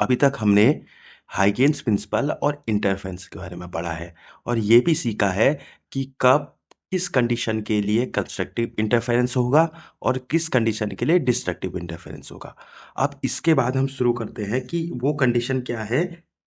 अभी तक हमने हाइगेन्स प्रिंसिपल और इंटरफेरेंस के बारे में पढ़ा है और ये भी सीखा है कि कब किस कंडीशन के लिए कंस्ट्रक्टिव इंटरफेरेंस होगा और किस कंडीशन के लिए डिस्ट्रक्टिव इंटरफेरेंस होगा। अब इसके बाद हम शुरू करते हैं कि वो कंडीशन क्या है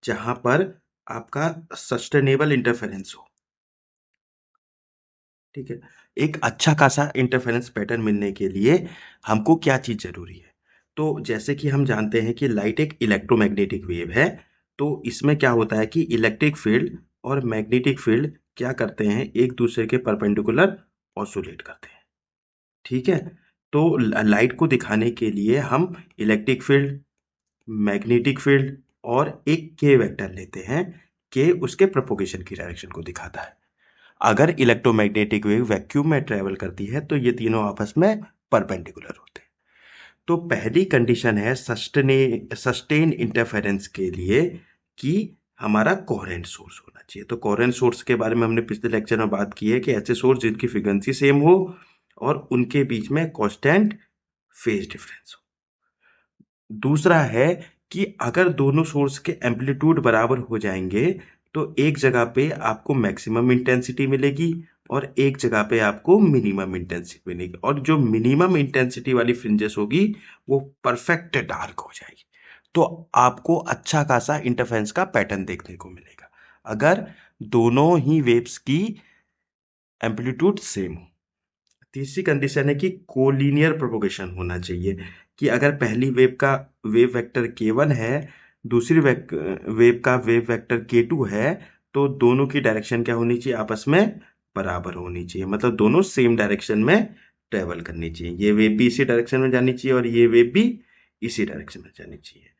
जहां पर आपका सस्टेनेबल इंटरफेरेंस हो। ठीक है, एक अच्छा खासा इंटरफेरेंस पैटर्न मिलने के लिए हमको क्या चीज जरूरी है। तो जैसे कि हम जानते हैं कि लाइट एक इलेक्ट्रोमैग्नेटिक वेव है, तो इसमें क्या होता है कि इलेक्ट्रिक फील्ड और मैग्नेटिक फील्ड क्या करते हैं, एक दूसरे के परपेंडिकुलर ऑसिलेट करते हैं। ठीक है, तो लाइट को दिखाने के लिए हम इलेक्ट्रिक फील्ड, मैग्नेटिक फील्ड और एक के वेक्टर लेते हैं। के उसके प्रोपोगेशन की डायरेक्शन को दिखाता है। अगर इलेक्ट्रोमैग्नेटिक वेव वैक्यूम में ट्रेवल करती है तो ये तीनों आपस में परपेंडिकुलर होते हैं। तो पहली कंडीशन है सस्टेन इंटरफेरेंस के लिए कि हमारा कोहेरेंट सोर्स होना चाहिए। तो कोहेरेंट सोर्स के बारे में हमने पिछले लेक्चर में बात की है कि ऐसे सोर्स जिनकी फ्रीक्वेंसी सेम हो और उनके बीच में कांस्टेंट फेज डिफरेंस हो। दूसरा है कि अगर दोनों सोर्स के एम्पलीट्यूड बराबर हो जाएंगे तो एक जगह पे आपको मैक्सिमम इंटेंसिटी मिलेगी और एक जगह पे आपको मिनिमम इंटेंसिटी मिलेगी, और जो मिनिमम इंटेंसिटी वाली फ्रिंजेस होगी वो परफेक्ट डार्क हो जाएगी। तो आपको अच्छा खासा इंटरफेरेंस का पैटर्न देखने को मिलेगा अगर दोनों ही वेव्स की एम्पलीट्यूड सेम हो। तीसरी कंडीशन है कि कोलिनियर प्रोपोगेशन होना चाहिए, कि अगर पहली वेव का वेव वेक्टर k1 है, दूसरी वेव का वेव वेक्टर k2 है, तो दोनों की डायरेक्शन क्या होनी चाहिए, आपस में बराबर होनी चाहिए। मतलब दोनों सेम डायरेक्शन में ट्रेवल करनी चाहिए। ये वेव भी इसी डायरेक्शन में जानी चाहिए और ये वेव भी इसी डायरेक्शन में जानी चाहिए।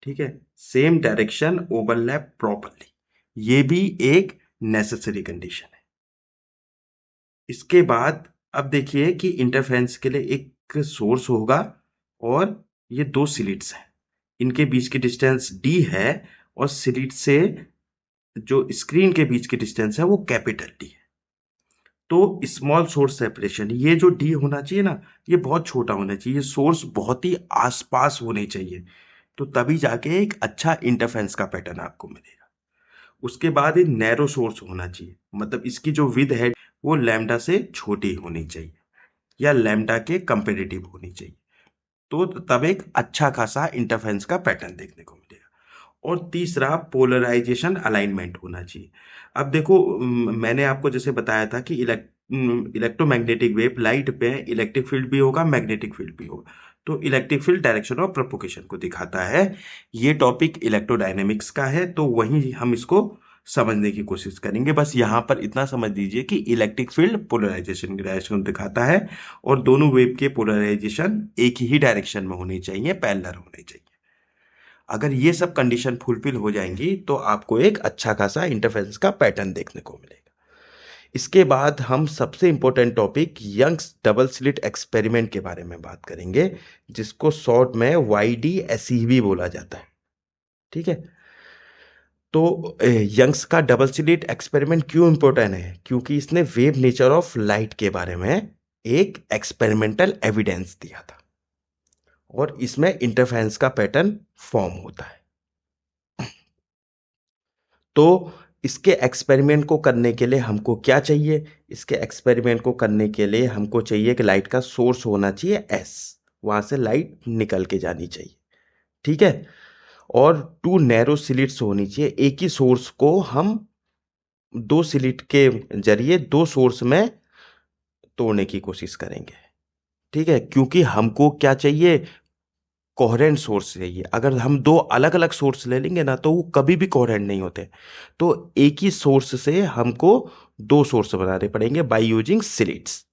ठीक है, सेम डायरेक्शन ओवरलैप प्रॉपरली, ये भी एक नेसेसरी कंडीशन है। इसके बाद अब देखिए कि इंटरफेरेंस के लिए एक सोर्स होगा और ये दो स्लिट्स हैं, इनके बीच की डिस्टेंस d है और स्लिट से जो स्क्रीन के बीच की डिस्टेंस है वो कैपिटल D है। तो स्मॉल सोर्स सेपरेशन, ये जो d होना चाहिए ना, ये बहुत छोटा होना चाहिए, सोर्स बहुत ही आसपास होने चाहिए, तो तभी जाके एक अच्छा इंटरफेरेंस का पैटर्न आपको मिलेगा। उसके बाद एक नैरो सोर्स होना चाहिए, मतलब इसकी जो विड्थ है वो लैम्डा से छोटी होनी चाहिए या लैम्डा के कंपेरेटिव होनी चाहिए, तो तब एक अच्छा खासा इंटरफेरेंस का पैटर्न देखने को मिलेगा। और तीसरा पोलराइजेशन अलाइनमेंट होना चाहिए। अब देखो मैंने आपको जैसे बताया था कि इलेक्ट्रोमैग्नेटिक वेव लाइट पे इलेक्ट्रिक फील्ड भी होगा, मैग्नेटिक फील्ड भी होगा, तो electric field direction of propagation को दिखाता है। ये टॉपिक इलेक्ट्रोडायनेमिक्स का है, तो वहीं हम इसको समझने की कोशिश करेंगे। बस यहाँ पर इतना समझ लीजिए कि इलेक्ट्रिक फील्ड पोलराइजेशन की डायरेक्शन दिखाता है और दोनों वेव के पोलराइजेशन एक ही डायरेक्शन में होनी चाहिए, पैरेलल होने चाहिए। अगर ये सब कंडीशन फुलफिल हो जाएंगी तो आपको एक अच्छा खासा इंटरफेरेंस का पैटर्न देखने को मिलेगा। इसके बाद हम सबसे important topic Young's double slit experiment के बारे में बात करेंगे, जिसको शॉर्ट में YDSE भी बोला जाता है। ठीक है, तो यंग्स का डबल स्लिट एक्सपेरिमेंट क्यों इंपॉर्टेंट है, क्योंकि इसने वेव नेचर ऑफ लाइट के बारे में एक एक्सपेरिमेंटल एविडेंस दिया था और इसमें इंटरफेरेंस का पैटर्न फॉर्म होता है। तो इसके एक्सपेरिमेंट को करने के लिए हमको क्या चाहिए, इसके एक्सपेरिमेंट को करने के लिए हमको चाहिए कि लाइट का सोर्स होना चाहिए S, वहां से लाइट निकल के जानी चाहिए। ठीक है, और टू नैरो स्लिट्स होनी चाहिए, एक ही सोर्स को हम दो स्लिट के जरिए दो सोर्स में तोड़ने की कोशिश करेंगे। ठीक है, क्योंकि हमको क्या चाहिए, कोहेरेंट सोर्स चाहिए। अगर हम दो अलग अलग सोर्स ले लेंगे ना तो वो कभी भी कोहेरेंट नहीं होते, तो एक ही सोर्स से हमको दो सोर्स बनाने पड़ेंगे बाय यूजिंग स्लिट्स।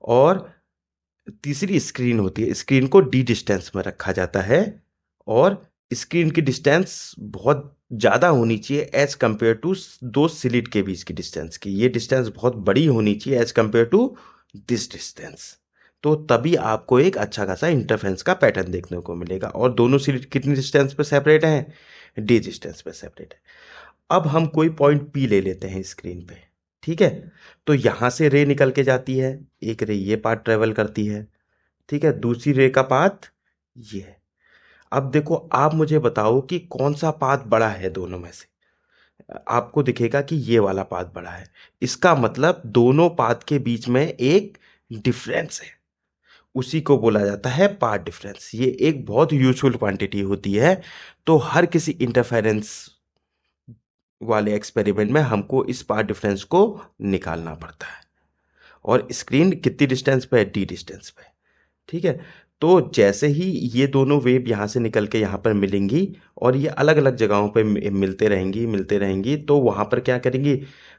और तीसरी स्क्रीन होती है, स्क्रीन को डी डिस्टेंस में रखा जाता है और स्क्रीन की डिस्टेंस बहुत ज़्यादा होनी चाहिए एज कंपेयर टू दो स्लिट के बीच की डिस्टेंस की, ये डिस्टेंस बहुत बड़ी होनी चाहिए as compare to this distance, तो तभी आपको एक अच्छा खासा इंटरफेरेंस का पैटर्न देखने को मिलेगा। और दोनों स्लिट कितनी डिस्टेंस पे सेपरेट हैं, डी डिस्टेंस पे सेपरेट है। अब हम कोई पॉइंट पी ले लेते हैं स्क्रीन पे। ठीक है, तो यहां से रे निकल के जाती है, एक रे ये पार्ट ट्रेवल करती है। ठीक है, दूसरी रे का पाथ ये है। अब देखो, आप मुझे बताओ कि कौन सा पाथ बड़ा है दोनों में से। आपको दिखेगा कि ये वाला पाथ बड़ा है। इसका मतलब दोनों पाथ के बीच में एक डिफरेंस है, उसी को बोला जाता है पाथ डिफरेंस। ये एक बहुत यूजफुल क्वांटिटी होती है। तो हर किसी इंटरफेरेंस वाले एक्सपेरिमेंट में हमको इस पाथ डिफरेंस को निकालना पड़ता है। और स्क्रीन कितनी डिस्टेंस पे है? डी डिस्टेंस पे। ठीक है। तो जैसे ही ये दोनों वेव यहाँ से निकल के यहाँ पर मिलेंगी और ये अलग अलग जगहों पे मिलते रहेंगी, तो वहाँ पर क्या करेंगी?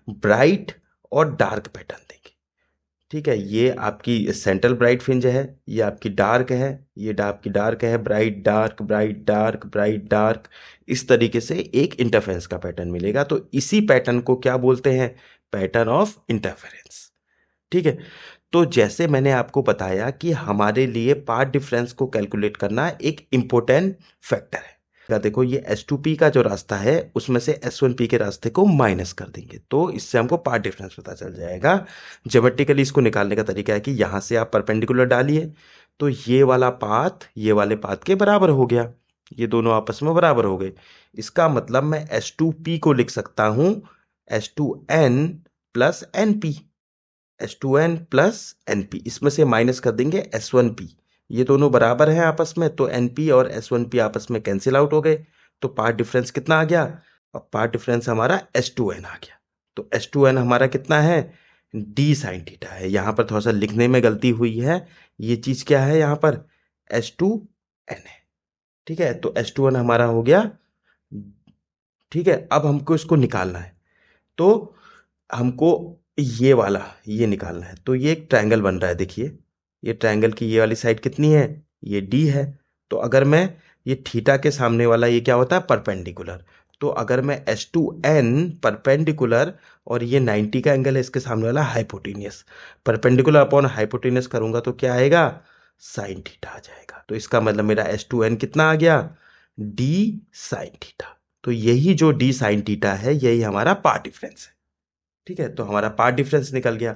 ब्राइट और डार्क पैटर्न देंगे। ठीक है। ये आपकी सेंट्रल ब्राइट फ्रिंज है, ये आपकी डार्क है, ये आपकी डार्क है, bright dark bright dark bright dark. इस तरीके से एक इंटरफेरेंस का पैटर्न मिलेगा। तो इसी पैटर्न को क्या बोलते हैं? Pattern of interference. ठीक है। तो जैसे मैंने आपको बताया कि हमारे लिए पाथ डिफरेंस को कैलकुलेट करना एक इंपॉर्टेंट फैक्टर है। देखो, ये S2P का जो रास्ता है उसमें से S1P के रास्ते को माइनस कर देंगे, तो इससे हमको पाथ डिफरेंस पता चल जाएगा। ज्योमेट्रिकली इसको निकालने का तरीका है कि यहाँ से आप परपेंडिकुलर डालिए, तो ये वाला पाथ ये वाले पाथ के बराबर हो गया, ये दोनों आपस में बराबर हो गए। इसका मतलब मैं S2P को लिख सकता हूँ S2N plus NP। S2N plus NP, इसमें से माइनस कर देंगे S1P। ये दोनों बराबर हैं आपस में, तो NP और S1P आपस में कैंसिल आउट हो गए। तो पार्ट डिफरेंस कितना आ गया? अब पार्ट डिफरेंस हमारा S2N आ गया। तो S2N हमारा कितना है? D साइन थीटा है। यहाँ पर थोड़ा सा लिखने में गलती हुई है। ये चीज क्या है? यहाँ पर S2N है। ठीक है। तो S2N हमारा हो गया। ठीक है। अब हमको इसको निकालना है, तो हमको ये निकालना है। तो ये एक ट्रायंगल बन रहा है, देखिए। ये ट्रायंगल की ये वाली साइड कितनी है? ये डी है। तो अगर मैं ये थीटा के सामने वाला ये क्या होता है? परपेंडिकुलर। तो अगर मैं S2N परपेंडिकुलर और ये 90 का एंगल है इसके सामने वाला हाइपोटेनियस, परपेंडिकुलर अपॉन हाइपोटेनियस करूंगा तो क्या आएगा? साइन थीटा आ जाएगा। तो इसका मतलब मेरा S2N कितना आ गया? D sine theta. तो यही जो डी साइन थीटा है यही हमारा पार्ट डिफरेंस है। ठीक है। तो हमारा पार्ट डिफरेंस निकल गया।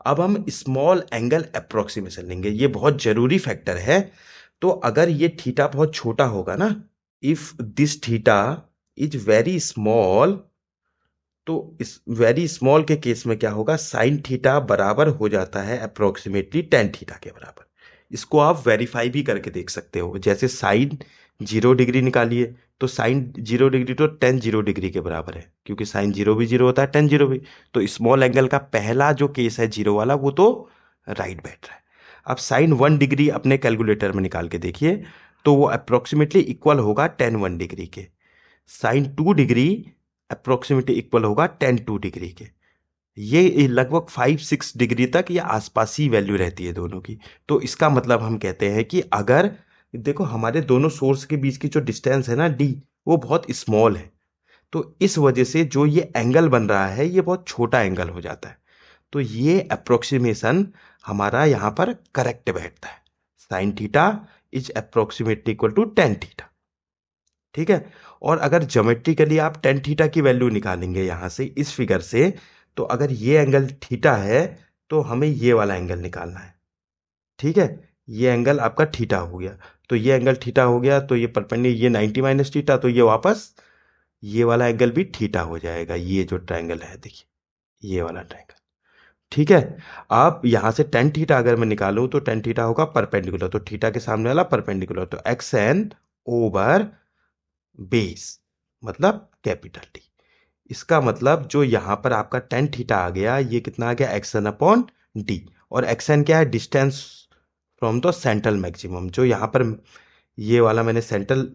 अब हम स्मॉल एंगल अप्रोक्सीमेशन लेंगे, ये बहुत जरूरी फैक्टर है। तो अगर ये थीटा बहुत छोटा होगा ना, if this theta is very small, तो इस वेरी स्मॉल के केस में क्या होगा? साइन थीटा बराबर हो जाता है अप्रोक्सीमेटली टेन थीटा के बराबर। इसको आप वेरीफाई भी करके देख सकते हो। जैसे साइन 0 डिग्री निकालिए, तो साइन 0 डिग्री तो टेन 0 डिग्री के बराबर है, क्योंकि साइन 0 भी 0 होता है, टेन 0 भी। तो स्मॉल एंगल का पहला जो केस है 0 वाला, वो तो राइट बैठ रहा है। अब साइन 1 डिग्री अपने कैलकुलेटर में निकाल के देखिए, तो वो अप्रोक्सीमेटली इक्वल होगा टेन 1 डिग्री के। साइन 2 डिग्री अप्रोक्सीमेटली इक्वल होगा टेन 2 डिग्री के। ये लगभग 5-6 डिग्री तक ये आसपास ही वैल्यू रहती है दोनों की। तो इसका मतलब हम कहते हैं कि अगर देखो हमारे दोनों सोर्स के बीच की जो डिस्टेंस है ना डी, वो बहुत स्मॉल है। तो इस वजह से जो ये एंगल बन रहा है ये बहुत छोटा एंगल हो जाता है। तो ये अप्रोक्सीमेशन हमारा यहाँ पर करेक्ट बैठता है। Sine theta is approximately equal to tan theta. ठीक है। और अगर ज्योमेट्रिकली आप टेन थीटा की वैल्यू निकालेंगे यहां से इस फिगर से, तो अगर ये एंगल थीटा है तो हमें ये वाला एंगल निकालना है। ठीक है। ये एंगल आपका थीटा हो गया। तो ये एंगल थीटा हो गया, तो ये परपेंडिकुलर ये 90 माइनस थीटा, तो ये वापस ये वाला एंगल भी थीटा हो जाएगा। ये जो ट्रायंगल है देखिए, ये वाला ट्रायंगल। ठीक है। अब यहां से टेन थीटा अगर मैं निकालूं तो टेन थीटा होगा परपेंडिकुलर, तो थीटा के सामने वाला परपेंडिकुलर, तो एक्स एन ओवर बेस, मतलब कैपिटल टी। इसका मतलब जो यहां पर आपका टेन थीटा आ गया, ये कितना आ गया? Action upon d. और एक्सन क्या है? Distance from the central maximum. जो यहां पर ये वाला मैंने सेंट्रल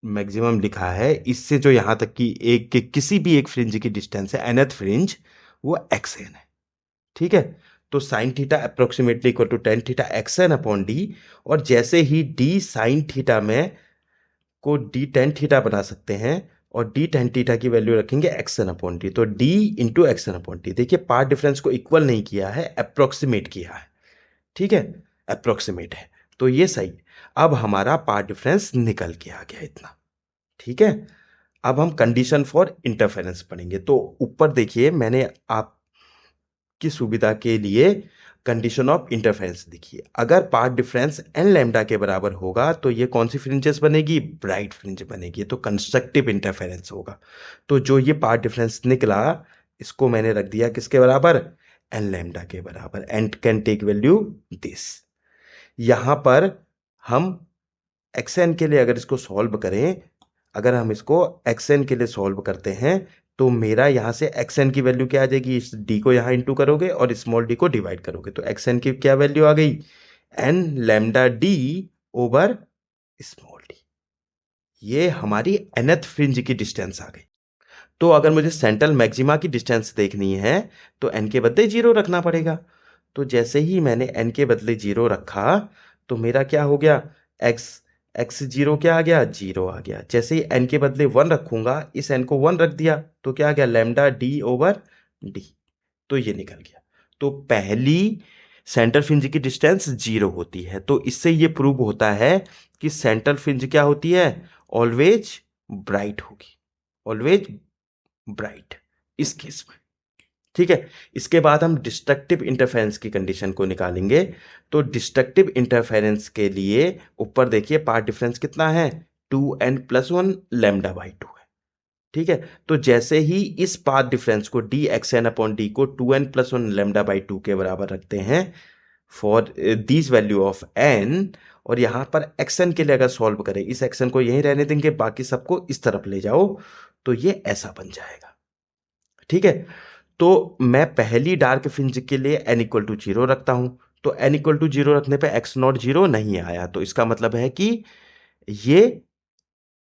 मैक्सिमम लिखा है, इससे जो यहां तक की एक के किसी भी एक फ्रिंज की डिस्टेंस है एनथ फ्रिंज, वो एक्सएन है। ठीक है। तो sine theta approximately equal to tan theta x n upon d. और जैसे ही डी साइन थीटा में को डी टेन थीटा बना सकते हैं, और डी टेन थीटा की वैल्यू रखेंगे एक्सन अपॉन टी, तो D into action upon T. देखिए पार्ट डिफरेंस को इक्वल नहीं किया है, अप्रोक्सीमेट किया है। ठीक है। अप्रोक्सीमेट है, तो ये सही। अब हमारा पार्ट डिफरेंस निकल के आ गया इतना। ठीक है। अब हम कंडीशन फॉर इंटरफेरेंस पढ़ेंगे। तो ऊपर देखिए, मैंने आपकी सुविधा के लिए कंडीशन ऑफ इंटरफेरेंस देखिए, अगर पाथ डिफरेंस एन लैम्डा के बराबर होगा तो ये कौन सी फ्रिंजेस बनेगी, ब्राइट फ्रिंज बनेगी, तो कंस्ट्रक्टिव इंटरफेरेंस होगा। तो जो ये पाथ डिफरेंस निकला इसको मैंने रख दिया किसके बराबर, एन लैम्डा के बराबर, and can take value this. यहां पर हम एक्सएन के लिए अगर इसको सॉल्व करें, अगर हम इसको एक्सएन के लिए सॉल्व करते हैं तो मेरा यहां से एक्सएन की वैल्यू क्या आ जाएगी, इस डी को यहां इंटू करोगे और स्मॉल डी को डिवाइड करोगे तो एक्सएन की क्या वैल्यू आ गई, n lambda d over small d. ये हमारी nth फ्रिंज की डिस्टेंस आ गई। तो अगर मुझे सेंट्रल मैक्सिमा की डिस्टेंस देखनी है तो n के बदले 0 रखना पड़ेगा। तो जैसे ही मैंने n के बदले 0 रखा तो मेरा क्या हो गया, x 0 क्या आ गया, 0 आ गया। जैसे ही n के बदले 1 रखूंगा, इस n को 1 रख दिया तो क्या आ गया, लैम्डा डी ओवर डी। तो ये निकल गया। तो पहली सेंट्रल फ्रिंज की डिस्टेंस 0 होती है। तो इससे ये प्रूव होता है कि सेंट्रल फ्रिंज क्या होती है, ऑलवेज ब्राइट होगी, ऑलवेज ब्राइट इस केस में। ठीक है, इसके बाद हम डिस्ट्रक्टिव इंटरफेरेंस की कंडीशन को निकालेंगे। तो डिस्ट्रक्टिव इंटरफेरेंस के लिए ऊपर देखिए पाथ डिफरेंस कितना है, 2n+1 लैम्डा बाई 2 है। ठीक है, तो जैसे ही इस पाथ डिफरेंस को d x n upon d को 2n+1 लैम्डा बाई 2 के बराबर रखते हैं for this value of n, और यहां पर एक्सन के लिए अगर सॉल्व करें, इस एक्सन को यहीं रहने देंगे, बाकी सबको इस तरफ ले जाओ, तो ये ऐसा बन जाएगा। ठीक है, तो मैं पहली डार्क फ्रिंज के लिए n इक्वल टू 0 रखता हूं। तो n इक्वल टू 0 रखने पे x नॉट 0 नहीं आया, तो इसका मतलब है कि ये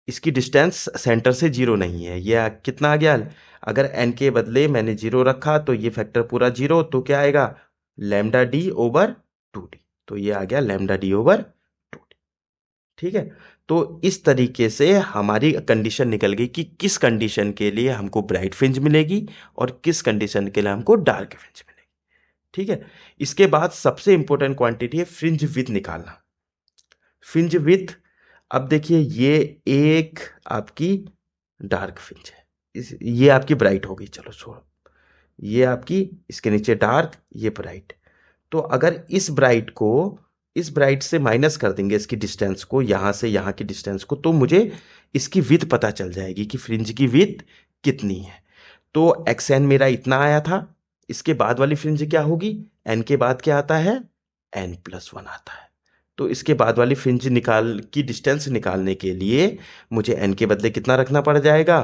इसकी डिस्टेंस सेंटर से 0 नहीं है। ये कितना आ गया, अगर n के बदले मैंने 0 रखा तो ये फैक्टर पूरा 0, तो क्या आएगा, लैम्डा डी ओवर 2d। तो ये आ गया लैम्डा डी ओवर 2d। ठीक है, तो इस तरीके से हमारी कंडीशन निकल गई कि किस कंडीशन के लिए हमको ब्राइट फ्रिंज मिलेगी और किस कंडीशन के लिए हमको डार्क फ्रिंज मिलेगी। ठीक है, इसके बाद सबसे इंपॉर्टेंट क्वांटिटी है फ्रिंज विड्थ निकालना। फ्रिंज विड्थ, अब देखिए ये एक आपकी डार्क फ्रिंज है, ये आपकी ब्राइट हो गई, चलो छोड़ो, ये आपकी इसके नीचे डार्क, ये ब्राइट। तो अगर इस ब्राइट से माइनस कर देंगे इसकी डिस्टेंस को, यहां से यहां की डिस्टेंस को, तो मुझे इसकी विड्थ पता चल जाएगी कि फ्रिंज की विड्थ कितनी है। तो एक्सएन मेरा इतना आया था, इसके बाद वाली फ्रिंज क्या होगी, एन के बाद क्या आता है, n+1 आता है। तो इसके बाद वाली फ्रिंज की डिस्टेंस निकालने के लिए मुझे n के बदले कितना रखना पड़ जाएगा,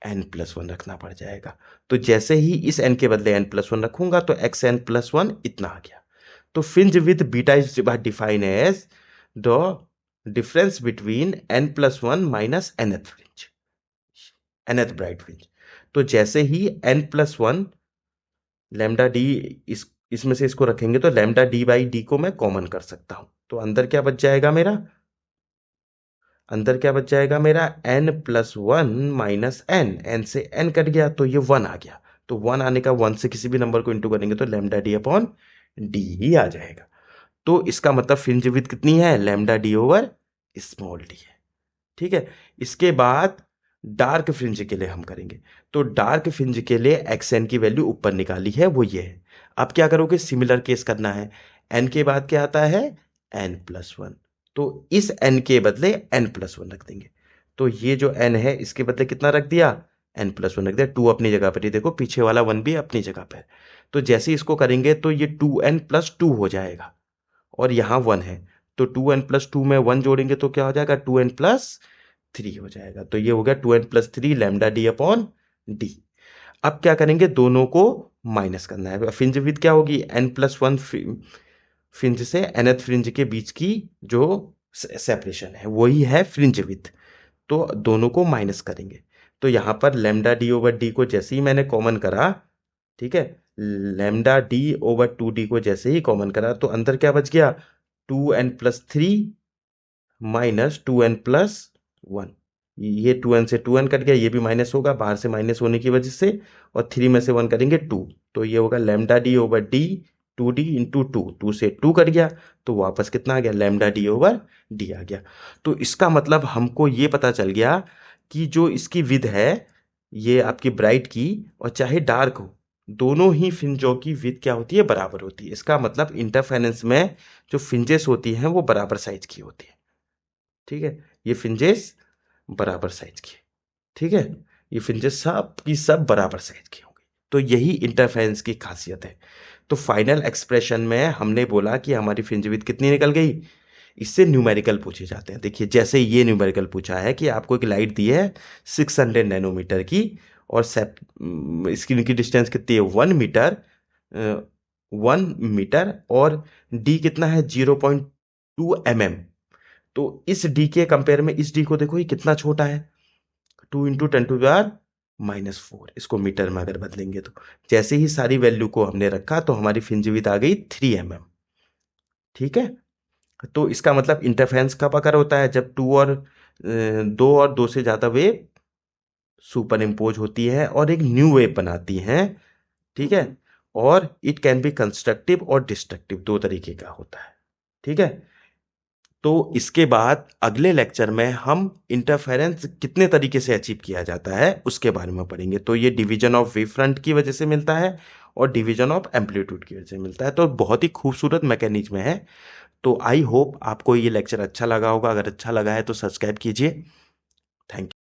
n+1 रखना पड़ जाएगा। तो जैसे ही इस n के बदले n+1 रखूंगा तो xn+1 इतना आ गया। तो fringe width beta is define as the difference between n+1 minus nth fringe, nth bright fringe. तो जैसे ही n+1 लैम्डा डी, इसमें से इसको रखेंगे तो लैम्डा डी बाई डी को मैं कॉमन कर सकता हूं। तो अंदर क्या बच जाएगा मेरा, n+1 माइनस n से n कट गया तो ये 1 आ गया। तो 1 आने का, 1 से किसी भी नंबर को इंटू करेंगे तो लैम्डा डी अपॉन डी ही आ जाएगा। तो इसका मतलब फ्रिंज विड्थ कितनी है, lambda d over small D है। ठीक है, इसके बाद डार्क फ्रिंज के लिए हम करेंगे। तो डार्क फ्रिंज के लिए एक्सएन की वैल्यू ऊपर निकाली है, वो ये है। अब क्या करोगे, सिमिलर केस करना है। एन के बाद क्या आता है, n+1, तो इस n के बदले n+1 रख देंगे। तो ये जो n है इसके बदले कितना रख दिया, n+1 रख दिया। 2 अपनी जगह पर ही, देखो पीछे वाला 1 भी अपनी जगह पर। तो जैसे इसको करेंगे तो ये 2n+2 हो जाएगा, और यहां 1 है तो 2n+2 में 1 जोड़ेंगे तो क्या हो जाएगा, 2n+3 हो जाएगा। तो ये हो गया 2n+3 lambda D upon D. अब क्या करेंगे, दोनों को माइनस करना है। फ्रिंज विड्थ क्या होगी, n+1 फ्रिंज से nth फ्रिंज के बीच की जो सेपरेशन है वही है फ्रिंज विड्थ। तो दोनों को माइनस करेंगे तो यहां पर लैम्डा डी ओवर डी को जैसे ही मैंने कॉमन करा, ठीक है, लैम्डा डी ओवर 2d को जैसे ही कॉमन करा तो अंदर क्या बच गया, 2n+3 माइनस 2n+1। ये 2n से 2n कट गया, ये भी माइनस होगा बाहर से माइनस होने की वजह से, और 3 में से 1 करेंगे 2, तो ये होगा lambda d over D 2d into 2, 2 से 2 कट गया तो वापस कितना आ गया, लैम्डा डी ओवर डी आ गया। तो इसका मतलब हमको ये पता चल गया कि जो इसकी विड्थ है, ये आपकी ब्राइट की और चाहे डार्क हो, दोनों ही फ्रिंजों की विड्थ क्या होती है, बराबर होती है। इसका मतलब इंटरफेरेंस में जो फ्रिंजेस होती हैं वो बराबर साइज की होती है। ठीक है, ये फ्रिंजेस बराबर साइज की है। ठीक है, ये फ्रिंजेस सब की सब बराबर साइज की होंगी। तो यही इंटरफेरेंस की खासियत है। तो फाइनल एक्सप्रेशन में हमने बोला कि हमारी फ्रिंज विड्थ कितनी निकल गई। इससे न्यूमेरिकल पूछे जाते हैं। देखिए जैसे ये न्यूमेरिकल पूछा है कि आपको एक लाइट दी है 600 नैनोमीटर की, और स्क्रीन की डिस्टेंस कितनी है, 1 मीटर, 1 मीटर, और डी कितना है, 0.2 mm। तो इस डी के कंपेयर में इस डी को देखो, ये कितना छोटा है, 2 × 10⁻⁴। इसको मीटर में अगर बदलेंगे तो जैसे ही सारी वैल्यू को हमने रखा तो हमारी फ्रिंज विड्थ आ गई 3 mm। ठीक है, तो इसका मतलब इंटरफेरेंस कब अकर होता है, जब दो और दो से ज्यादा वेव सुपर इम्पोज होती है और एक न्यू वेव बनाती हैं। ठीक है, और इट कैन बी कंस्ट्रक्टिव और डिस्ट्रक्टिव, दो तरीके का होता है। ठीक है, तो इसके बाद अगले लेक्चर में हम इंटरफेरेंस कितने तरीके से अचीव किया जाता है उसके बारे में पढ़ेंगे। तो ये डिवीजन ऑफ वेव फ्रंट की वजह से मिलता है और डिवीजन ऑफ एम्पलीट्यूड की वजह से मिलता है। तो बहुत ही खूबसूरत मैकेनिज्म है। तो आई होप आपको ये लेक्चर अच्छा लगा होगा। अगर अच्छा लगा है तो सब्सक्राइब कीजिए। Thank you.